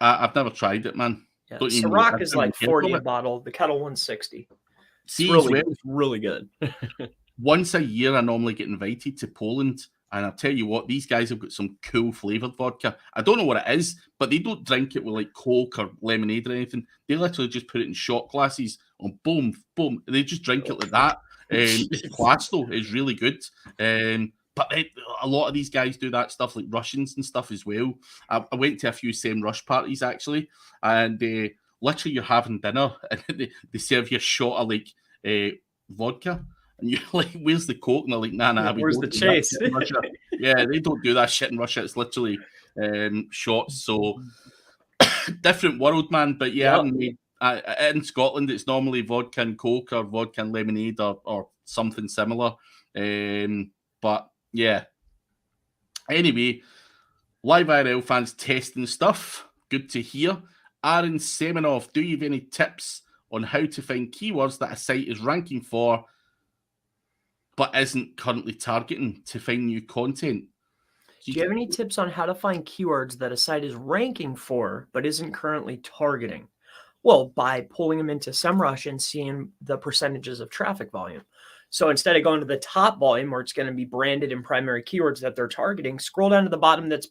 I've never tried it, man. Yeah. Ciroc is like 40 a bottle. The Kettle One's 60. See, it's really good. Once a year, I normally get invited to Poland, and I'll tell you what, these guys have got some cool flavored vodka. I don't know what it is, but they don't drink it with like Coke or lemonade or anything. They literally just put it in shot glasses and boom, boom. They just drink it like that. It's class though. It's really good. But a lot of these guys do that stuff, like Russians and stuff as well. I went to a few same Rush parties actually, and literally you're having dinner and they serve you a shot of like vodka. And you're like, where's the Coke? And they're like, nah. Where's the chase? Yeah, they don't do that shit in Russia. It's literally shots. So different world, man. But yeah, in Scotland, it's normally vodka and Coke or vodka and lemonade or something similar. But yeah. Anyway, live IRL fans testing stuff. Good to hear. Aaron Semenov, do you have any tips on how to find keywords that a site is ranking for but isn't currently targeting to find new content? Do you have any tips on how to find keywords that a site is ranking for but isn't currently targeting? Well, by pulling them into SEMrush and seeing the percentages of traffic volume. So instead of going to the top volume where it's going to be branded in primary keywords that they're targeting, scroll down to the bottom that's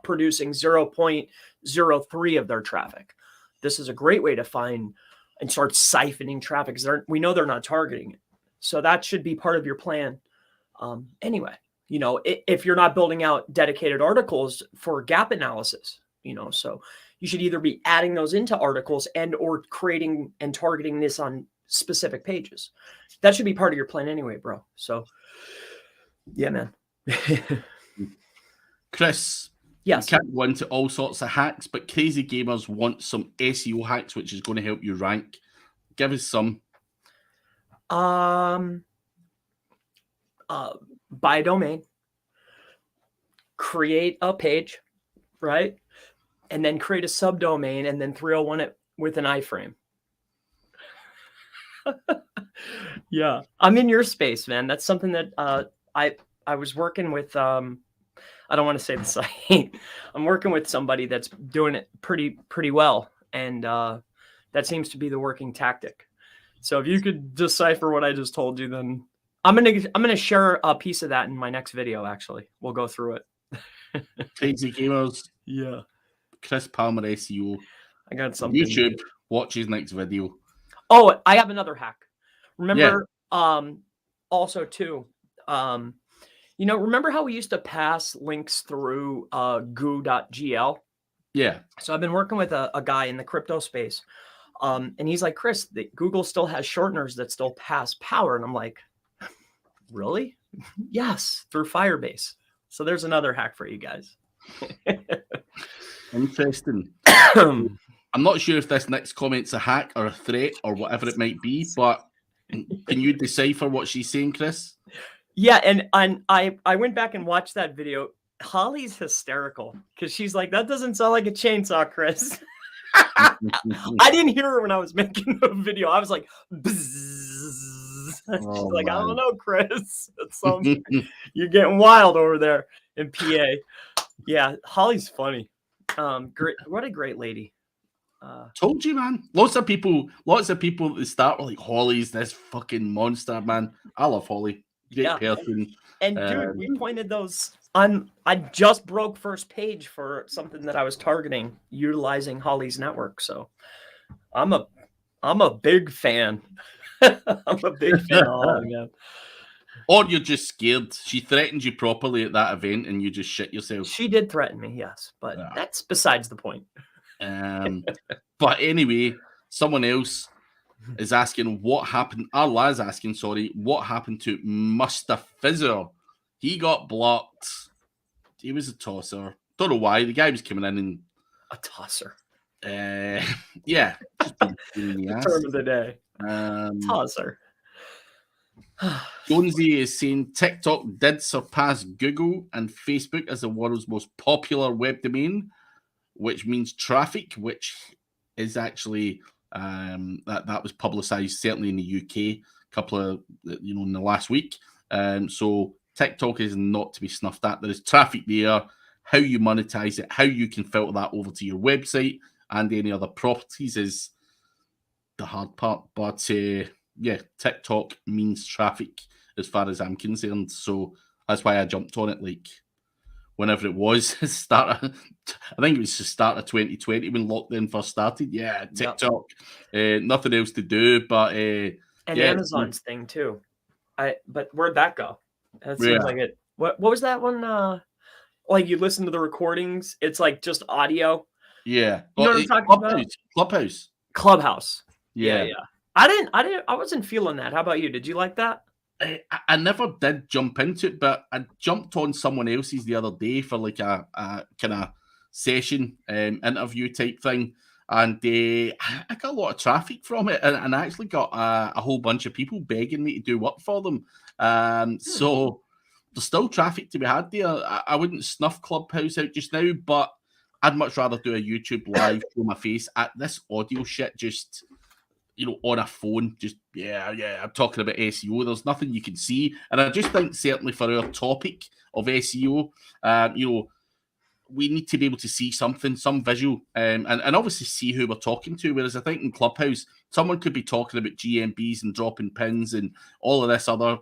producing 0.03 of their traffic. This is a great way to find and start siphoning traffic because we know they're not targeting it. So that should be part of your plan. Anyway, if you're not building out dedicated articles for gap analysis, so you should either be adding those into articles and or creating and targeting this on specific pages. That should be part of your plan anyway, bro. So yeah, man. Chris, yes, you can't go into all sorts of hacks, but crazy gamers want some SEO hacks, which is going to help you rank. Give us some. Buy a domain, create a page, right? And then create a subdomain and then 301 it with an iframe. Yeah. I'm in your space, man. That's something that I was working with. I don't want to say the site. I'm working with somebody that's doing it pretty well. And That seems to be the working tactic. So if you could decipher what I just told you, then I'm gonna share a piece of that in my next video. Actually, we'll go through it. Crazy Gamers. Yeah. Chris Palmer SEO. I got something. YouTube. Watch his next video. Oh, I have another hack. Remember, also too, remember how we used to pass links through goo.gl? Yeah. So I've been working with a guy in the crypto space. And he's like, Chris, Google still has shorteners that still pass power. And I'm like, really? Yes, through Firebase. So there's another hack for you guys. Interesting. I'm not sure if this next comment's a hack or a threat or whatever it might be, but can you decipher what she's saying, Chris? Yeah, and I went back and watched that video. Holly's hysterical because she's like, that doesn't sound like a chainsaw, Chris. I didn't hear her when I was making the video. I was like, bzzz. She's like, man. I don't know, Chris. It sounds you're getting wild over there in PA. Yeah, Holly's funny. Great, what a great lady. Told you, man. Lots of people at the start were like, Holly's this fucking monster, man. I love Holly. Great person. And dude, we pointed those on. I just broke first page for something that I was targeting, utilizing Holly's network. So I'm a big fan. I'm a big fan of Holly, man. Or you're just scared. She threatened you properly at that event and you just shit yourself. She did threaten me, yes, but that's besides the point. But anyway, someone else is asking what happened. Arla's asking, sorry, what happened to Mr. Fizzer? He got blocked. He was a tosser. Don't know why. The guy was coming in and a tosser. Yeah. Just the term of the day. Tosser. Jonesy is saying TikTok did surpass Google and Facebook as the world's most popular web domain, which means traffic, which is actually that was publicized certainly in the UK a couple of in the last week. So TikTok is not to be snuffed at. There is traffic there. How you monetize it, how you can filter that over to your website and any other properties is the hard part. But yeah, TikTok means traffic as far as I'm concerned. So that's why I jumped on it like whenever it was. I think it was the start of 2020 when lockdown first started. Yeah, TikTok. Yep. Nothing else to do. But and Amazon's thing too. But where'd that go? That seems like it. What was that one? Like you listen to the recordings, it's like just audio. Yeah. You know what I'm talking about? Clubhouse. Yeah. I wasn't feeling that. How about you? Did you like that? I never did jump into it, but I jumped on someone else's the other day for like a kind of session interview type thing. And I got a lot of traffic from it, and I actually got a whole bunch of people begging me to do work for them. So there's still traffic to be had there. I wouldn't snuff Clubhouse out just now, but I'd much rather do a YouTube live show my face at this audio shit just, on a phone. Just, I'm talking about SEO. There's nothing you can see. And I just think certainly for our topic of SEO, we need to be able to see something, some visual, and obviously see who we're talking to. Whereas I think in Clubhouse, someone could be talking about GMBs and dropping pins and all of this other,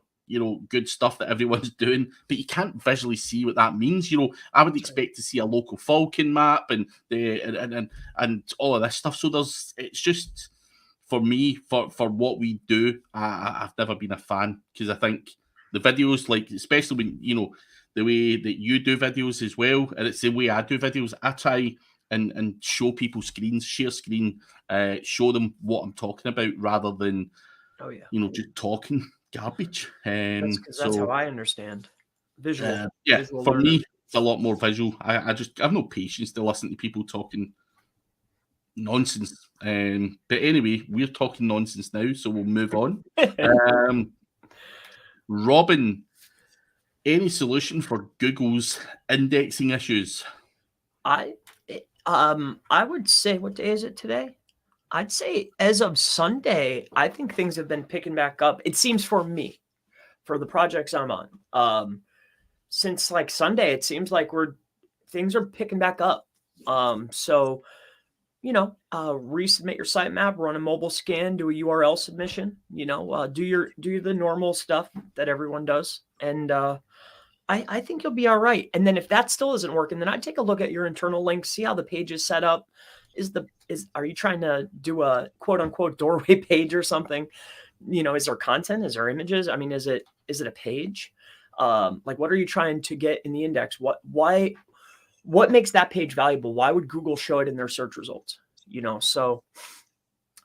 good stuff that everyone's doing, but you can't visually see what that means. I would expect to see a local Falcon map and all of this stuff. So it's just for me, for what we do, I've never been a fan because I think the videos, like especially when the way that you do videos as well, and it's the way I do videos. I try and show people screens, share screen, show them what I'm talking about rather than just talking garbage. That's how I understand visual. Visual for me, it's a lot more visual. I have no patience to listen to people talking nonsense. But anyway, we're talking nonsense now, so we'll move on. Robin, any solution for Google's indexing issues? I would say, what day is it today? I'd say as of Sunday, I think things have been picking back up. It seems for me, for the projects I'm on. Since like Sunday, it seems like things are picking back up. So resubmit your sitemap, run a mobile scan, do a URL submission, do the normal stuff that everyone does. And I think you'll be all right. And then if that still isn't working, then I'd take a look at your internal links, see how the page is set up. Are you trying to do a quote unquote doorway page or something? Is there content? Is there images? I mean, is it a page? What are you trying to get in the index? What makes that page valuable? Why would Google show it in their search results? So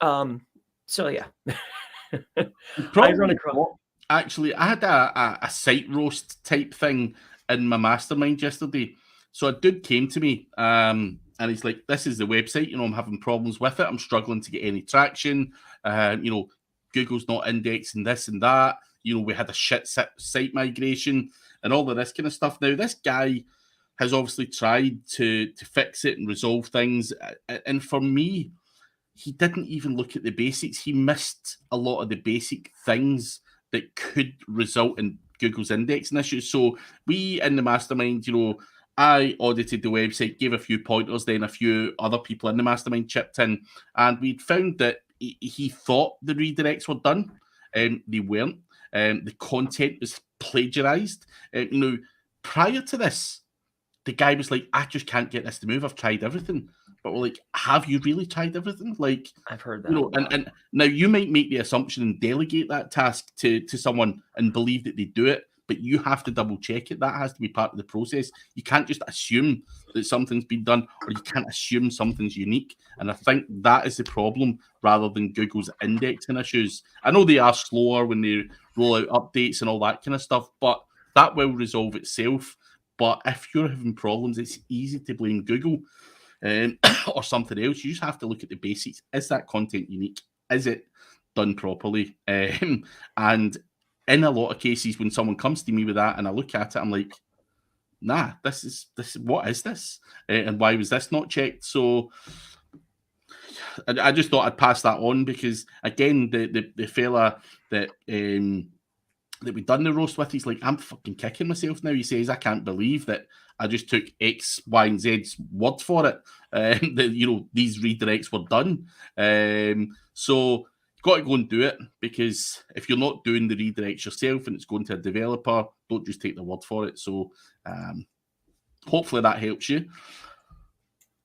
yeah. Actually, I had a site roast type thing in my mastermind yesterday. So a dude came to me, and he's like, "This is the website. I'm having problems with it. I'm struggling to get any traction. Google's not indexing this and that. We had a shit site migration and all of this kind of stuff." Now, this guy has obviously tried to fix it and resolve things. And for me, he didn't even look at the basics. He missed a lot of the basic things that could result in Google's indexing issues. So we, in the mastermind, I audited the website, gave a few pointers, then a few other people in the mastermind chipped in, and we'd found that he thought the redirects were done. They weren't. The content was plagiarized. Prior to this, the guy was like, "I just can't get this to move. I've tried everything." But we're like, "Have you really tried everything?" Like, I've heard that. And now you might make the assumption and delegate that task to someone and believe that they do it, but you have to double check it. That has to be part of the process. You can't just assume that something's been done, or you can't assume something's unique. And I think that is the problem, rather than Google's indexing issues. I know they are slower when they roll out updates and all that kind of stuff, but that will resolve itself. But if you're having problems, it's easy to blame Google or something else. You just have to look at the basics. Is that content unique? Is it done properly? And in a lot of cases, when someone comes to me with that and I look at it, I'm like, nah, this what is this? And why was this not checked? So I just thought I'd pass that on, because again, the fella that we've done the roast with, he's like, "I'm fucking kicking myself now." He says, "I can't believe that I just took X, Y, and Z's word for it. That these redirects were done." So you've got to go and do it, because if you're not doing the redirects yourself and it's going to a developer, don't just take the word for it. So hopefully that helps you.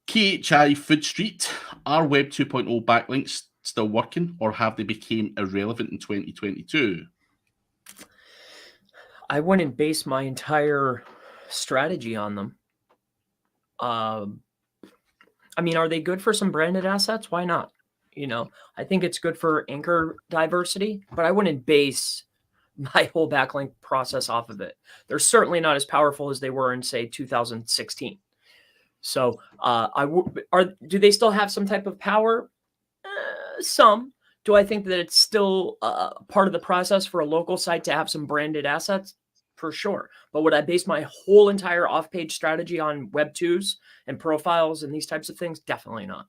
KHI Food Street, are Web 2.0 backlinks still working, or have they become irrelevant in 2022? I wouldn't base my entire strategy on them. I mean, are they good for some branded assets? Why not? I think it's good for anchor diversity, but I wouldn't base my whole backlink process off of it. They're certainly not as powerful as they were in, say, 2016. So do they still have some type of power? Some. Do I think that it's still part of the process for a local site to have some branded assets? For sure. But would I base my whole entire off-page strategy on Web 2s and profiles and these types of things? Definitely not.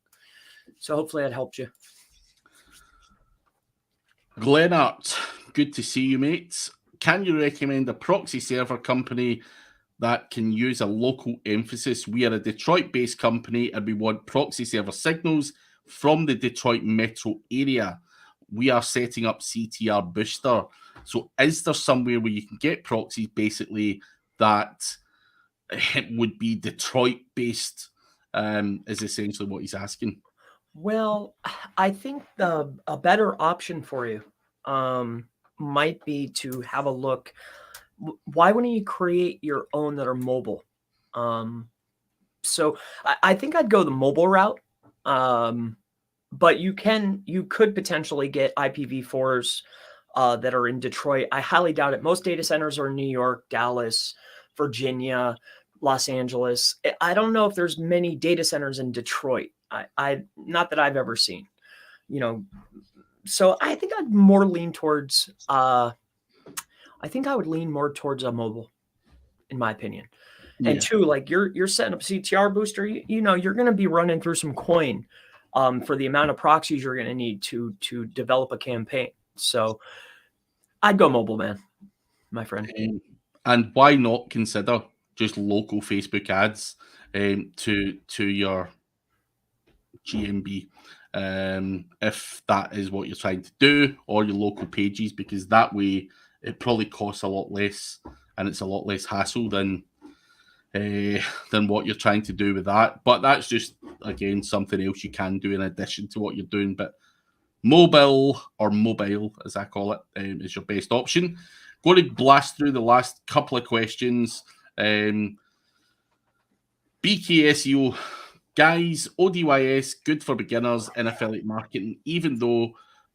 So hopefully that helped you. Glenart, good to see you, mates. Can you recommend a proxy server company that can use a local emphasis? We are a Detroit-based company and we want proxy server signals from the Detroit metro area. We are setting up CTR Booster. So is there somewhere where you can get proxies basically that would be Detroit-based, is essentially what he's asking. Well, I think a better option for you might be to have a look. Why wouldn't you create your own that are mobile? So I think I'd go the mobile route. But you could potentially get IPv4s that are in Detroit. I highly doubt it. Most data centers are in New York, Dallas, Virginia, Los Angeles. I don't know if there's many data centers in Detroit. I not that I've ever seen. So I think I'd more lean towards. I think I would lean more towards a mobile, in my opinion. Yeah. And two, like you're setting up CTR Booster. You're going to be running through some coin. For the amount of proxies you're going to need to develop a campaign. So I'd go mobile, man, my friend. And why not consider just local Facebook ads to GMB, if that is what you're trying to do, or your local pages, because that way it probably costs a lot less and it's a lot less hassle than what you're trying to do with that. But that's just, again, something else you can do in addition to what you're doing. But mobile, as I call it, is your best option. Going to blast through the last couple of questions. BK SEO. Guys, ODYS, good for beginners in affiliate marketing, even though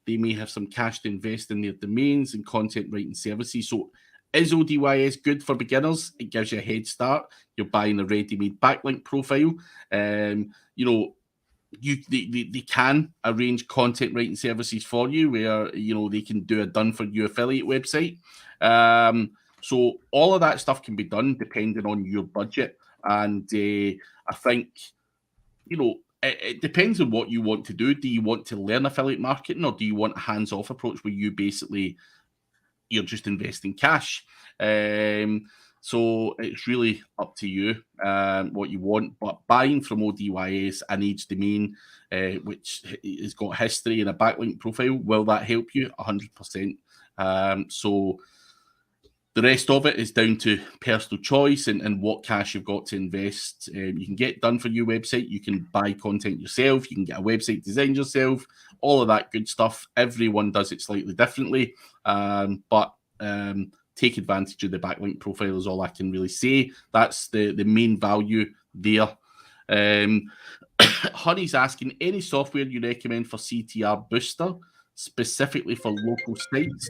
they may have some cash to invest in their domains and content writing services. So is ODYS good for beginners? It gives you a head start. You're buying a ready-made backlink profile. They can arrange content writing services for you where, they can do a done-for-you affiliate website. So all of that stuff can be done depending on your budget. And I think, it depends on what you want to do. Do you want to learn affiliate marketing, or do you want a hands-off approach where you're just investing cash? So it's really up to you what you want. But buying from ODYS, an age domain, which has got history and a backlink profile, will that help you? 100%. So the rest of it is down to personal choice and what cash you've got to invest. You can get done for your website. You can buy content yourself. You can get a website designed yourself. All of that good stuff. Everyone does it slightly differently. But take advantage of the backlink profile is all I can really say. That's the main value there. Honey's asking, any software you recommend for CTR booster, specifically for local sites?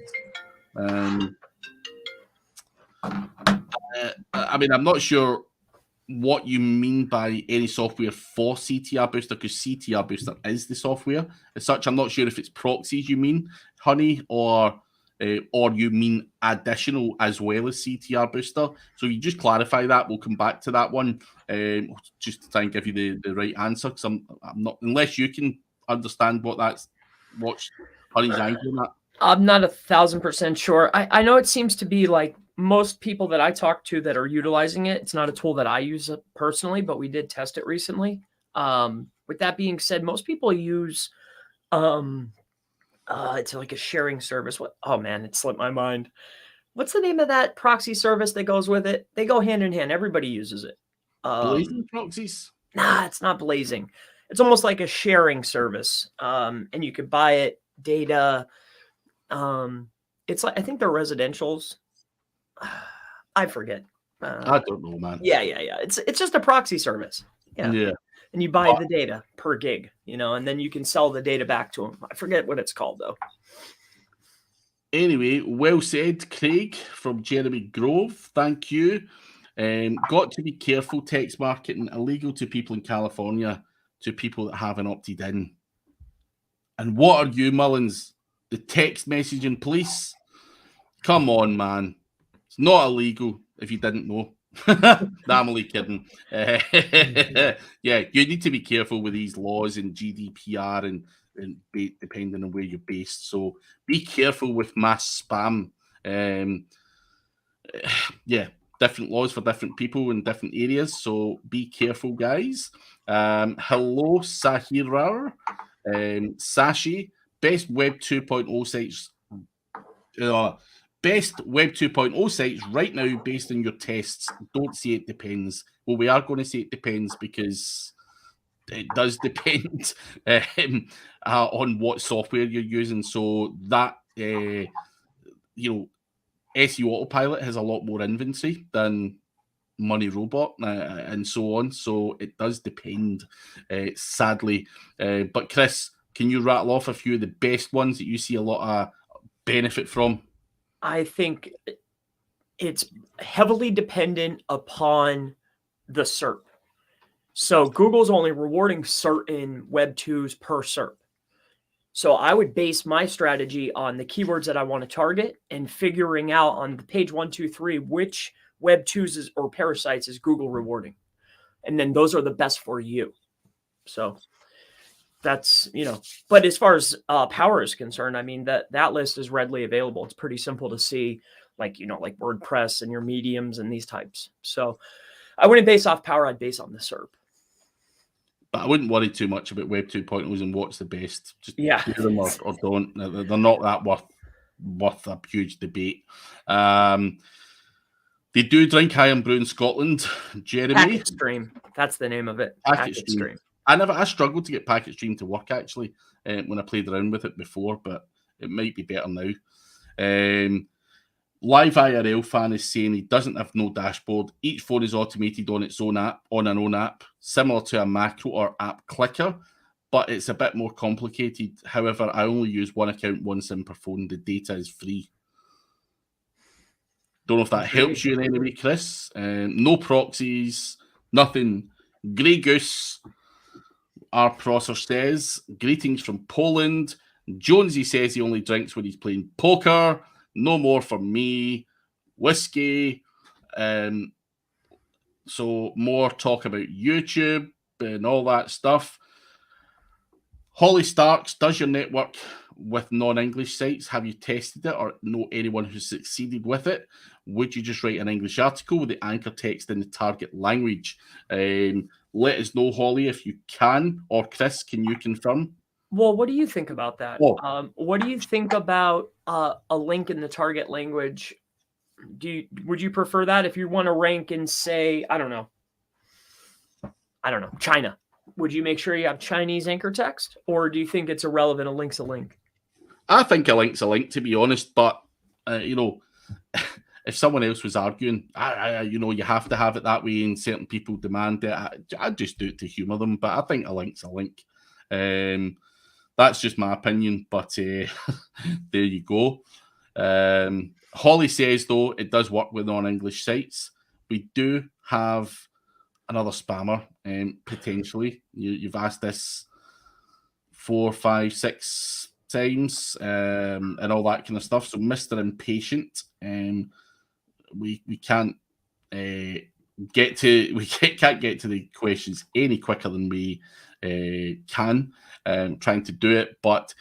I'm not sure what you mean by any software for CTR Booster, because CTR Booster is the software as such. I'm not sure if it's proxies you mean, Honey, or you mean additional as well as CTR Booster. So you just clarify that. We'll come back to that one just to try and give you the right answer, because I'm not, unless you can understand what's Honey's angle on that. I'm not 1,000% sure. I know it seems to be like most people that I talk to that are utilizing it. It's not a tool that I use personally, but we did test it recently. With that being said, most people use it's like a sharing service. Oh man, it slipped my mind. What's the name of that proxy service that goes with it? They go hand in hand. Everybody uses it. Blazing proxies? Nah, it's not Blazing. It's almost like a sharing service. And you could buy it, data. It's like, I think they're residentials. I forget. I don't know, man. Yeah. It's just a proxy service. Yeah. And you buy the data per gig, and then you can sell the data back to them. I forget what it's called though. Anyway, well said, Craig from Jeremy Grove. Thank you. Got to be careful. Text marketing illegal to people in California, to people that haven't opted in. And what are you, Mullins? The text messaging police? Come on, man. It's not illegal if you didn't know. No, I'm only kidding. Yeah, you need to be careful with these laws and GDPR and depending on where you're based. So be careful with mass spam. Yeah, different laws for different people in different areas. So be careful, guys. Hello, Sahirar. Sashi, best Web 2.0 sites. Best Web 2.0 sites right now based on your tests. Don't say it depends. Well, we are going to say it depends because it does depend on what software you're using. So that, SEO Autopilot has a lot more inventory than Money Robot and so on. So it does depend, sadly. But Chris, can you rattle off a few of the best ones that you see a lot of benefit from? I think it's heavily dependent upon the SERP. So Google's only rewarding certain Web 2s per SERP. So I would base my strategy on the keywords that I want to target and figuring out on the page 1, 2, 3, which Web 2s or parasites is Google rewarding. And then those are the best for you. So that's, but as far as power is concerned, I mean, that list is readily available. It's pretty simple to see, like WordPress and your mediums and these types. So I wouldn't base off power. I'd base on the SERP. But I wouldn't worry too much about Web 2.0s and what's the best. Just do them or don't. They're not that worth a huge debate. They do drink Iron Brew in Scotland, Jeremy. Packet Stream. That's the name of it. Packet Stream. I struggled to get Packet Stream to work, actually, when I played around with it before, but it might be better now. Live IRL fan is saying he doesn't have no dashboard. Each phone is automated on its own app, on an own app, similar to a macro or app clicker, but it's a bit more complicated. However, I only use one account, one SIM per phone. The data is free. Don't know if that helps you in any way, Chris. No proxies, nothing. Grey Goose, our Prosser says, greetings from Poland. Jonesy says he only drinks when he's playing poker. No more for me. Whisky. So more talk about YouTube and all that stuff. Holly Starks, does your network with non-English sites? Have you tested it or know anyone who succeeded with it? Would you just write an English article with the anchor text in the target language? Let us know, Holly, if you can. Or Chris, can you confirm? Well, what do you think about that? What do you think about a link in the target language? Would you prefer that if you want to rank in, say, I don't know, China? Would you make sure you have Chinese anchor text, or do you think it's irrelevant? A link's a link. I think a link's a link, to be honest. But if someone else was arguing, you have to have it that way, and certain people demand it, I'd just do it to humour them. But I think a link's a link. That's just my opinion. But there you go. Holly says, though, it does work with non-English sites. We do have another spammer, potentially. You've asked this 4, 5, 6 times, and all that kind of stuff. So, Mr. Impatient, we can't can't get to the questions any quicker than we can. Trying to do it, but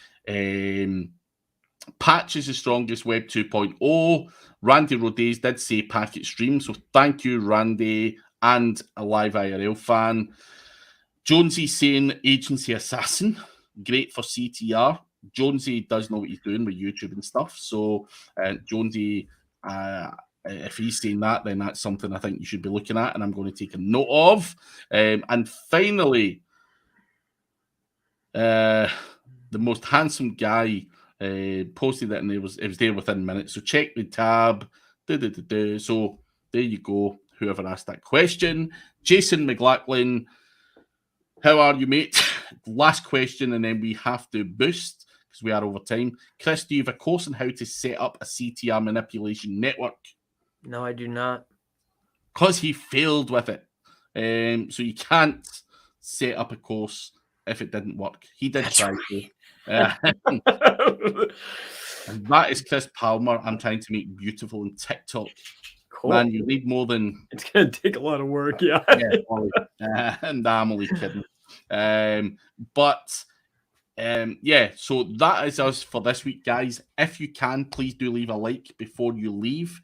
Patch is the strongest Web 2.0. Randy Rodes did say Packet Stream, so thank you, Randy, and a live IRL fan. Jonesy saying Agency Assassin, great for CTR. Jonesy does know what he's doing with YouTube and stuff, so Jonesy, if he's saying that, then that's something I think you should be looking at, and I'm going to take a note of. And finally, the most handsome guy posted it, and it was there within minutes. So check the tab. So there you go. Whoever asked that question, Jason McLaughlin, how are you, mate? Last question, and then we have to boost because we are over time. Chris, do you have a course on how to set up a CTR manipulation network? No, I do not. Because he failed with it. So you can't set up a course if it didn't work. He did try to. And that is Chris Palmer. I'm trying to make beautiful on TikTok. Cool. Man, you need more than... It's going to take a lot of work, yeah. And I'm only kidding. Yeah, so that is us for this week, guys. If you can, please do leave a like before you leave.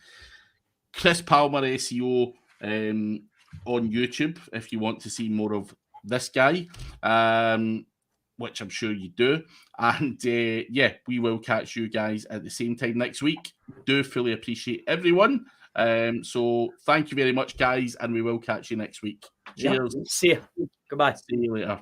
Chris Palmer SEO on YouTube if you want to see more of this guy, which I'm sure you do. And yeah, we will catch you guys at the same time next week. Do fully appreciate everyone. So thank you very much, guys, and we will catch you next week. Cheers. Yeah. See you. Goodbye. See you later.